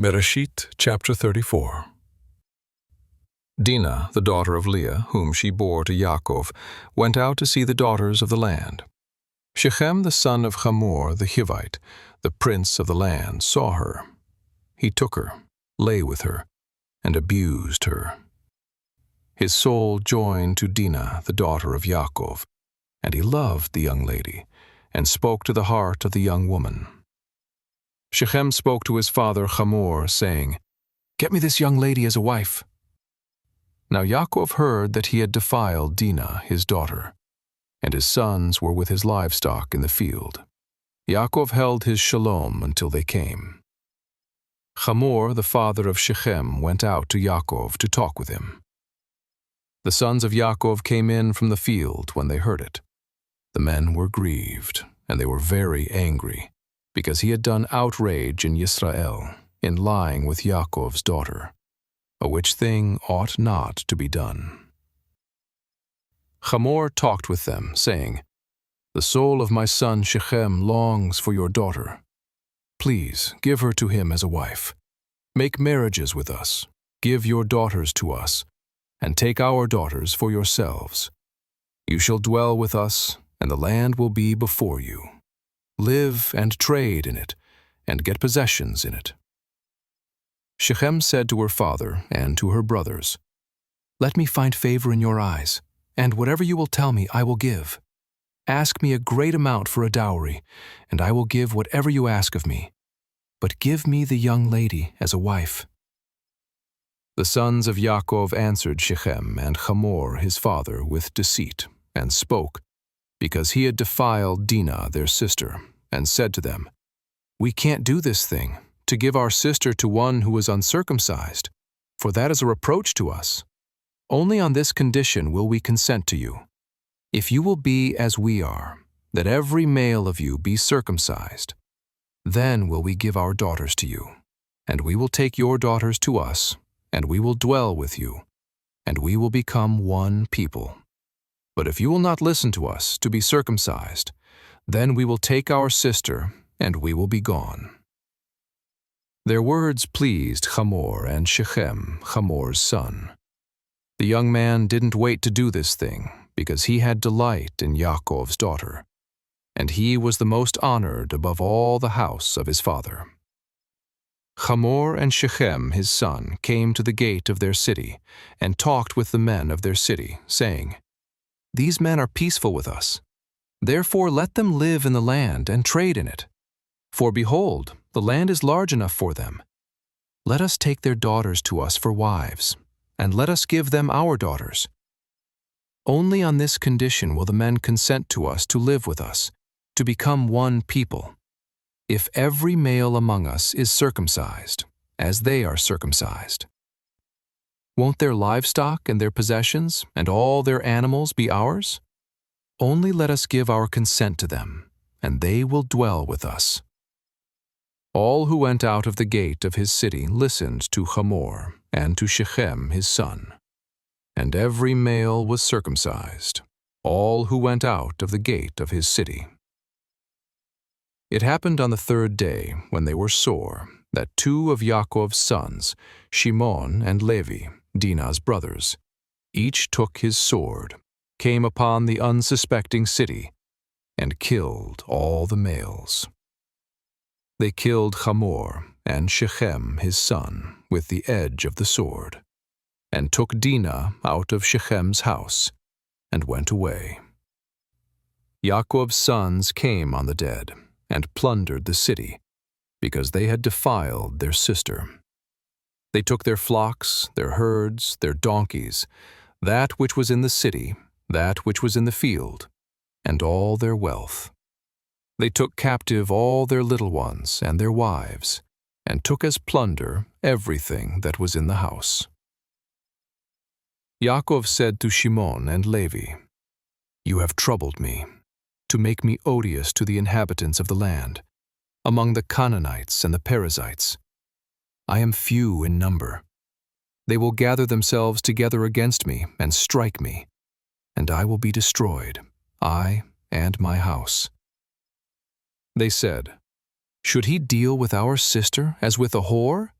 Bereshit chapter 34. Dinah, the daughter of Leah, whom she bore to Yaakov, went out to see the daughters of the land. Shechem the son of Hamor the Hivite, the prince of the land, saw her. He took her, lay with her, and abused her. His soul joined to Dinah, the daughter of Yaakov, and he loved the young lady, and spoke to the heart of the young woman. Shechem spoke to his father Hamor, saying, "Get me this young lady as a wife." Now Yaakov heard that he had defiled Dinah, his daughter, and his sons were with his livestock in the field. Yaakov held his shalom until they came. Hamor, the father of Shechem, went out to Yaakov to talk with him. The sons of Yaakov came in from the field when they heard it. The men were grieved, and they were very angry, because he had done outrage in Yisrael, in lying with Yaakov's daughter, a which thing ought not to be done. Hamor talked with them, saying, "The soul of my son Shechem longs for your daughter. Please give her to him as a wife. Make marriages with us, give your daughters to us, and take our daughters for yourselves. You shall dwell with us, and the land will be before you. Live and trade in it, and get possessions in it." Shechem said to her father and to her brothers, "Let me find favor in your eyes, and whatever you will tell me I will give. Ask me a great amount for a dowry, and I will give whatever you ask of me. But give me the young lady as a wife." The sons of Yaakov answered Shechem and Hamor his father with deceit, and spoke, because he had defiled Dinah their sister, and said to them, "We can't do this thing, to give our sister to one who is uncircumcised, for that is a reproach to us. Only on this condition will we consent to you. If you will be as we are, that every male of you be circumcised, then will we give our daughters to you, and we will take your daughters to us, and we will dwell with you, and we will become one people. But if you will not listen to us to be circumcised, then we will take our sister, and we will be gone." Their words pleased Hamor and Shechem, Hamor's son. The young man didn't wait to do this thing, because he had delight in Yaakov's daughter, and he was the most honored above all the house of his father. Hamor and Shechem his son came to the gate of their city, and talked with the men of their city, saying, "These men are peaceful with us. Therefore let them live in the land and trade in it. For behold, the land is large enough for them. Let us take their daughters to us for wives, and let us give them our daughters. Only on this condition will the men consent to us to live with us, to become one people, if every male among us is circumcised, as they are circumcised. Won't their livestock and their possessions and all their animals be ours? Only let us give our consent to them, and they will dwell with us." All who went out of the gate of his city listened to Hamor and to Shechem his son, and every male was circumcised, all who went out of the gate of his city. It happened on the third day, when they were sore, that two of Yaakov's sons, Shimon and Levi, Dinah's brothers, each took his sword, came upon the unsuspecting city, and killed all the males. They killed Hamor and Shechem his son with the edge of the sword, and took Dinah out of Shechem's house, and went away. Yaakov's sons came on the dead, and plundered the city, because they had defiled their sister. They took their flocks, their herds, their donkeys, that which was in the city, that which was in the field, and all their wealth. They took captive all their little ones and their wives, and took as plunder everything that was in the house. Yaakov said to Shimon and Levi, "You have troubled me, to make me odious to the inhabitants of the land, among the Canaanites and the Perizzites. I am few in number. They will gather themselves together against me and strike me, and I will be destroyed, I and my house." They said, "Should he deal with our sister as with a whore?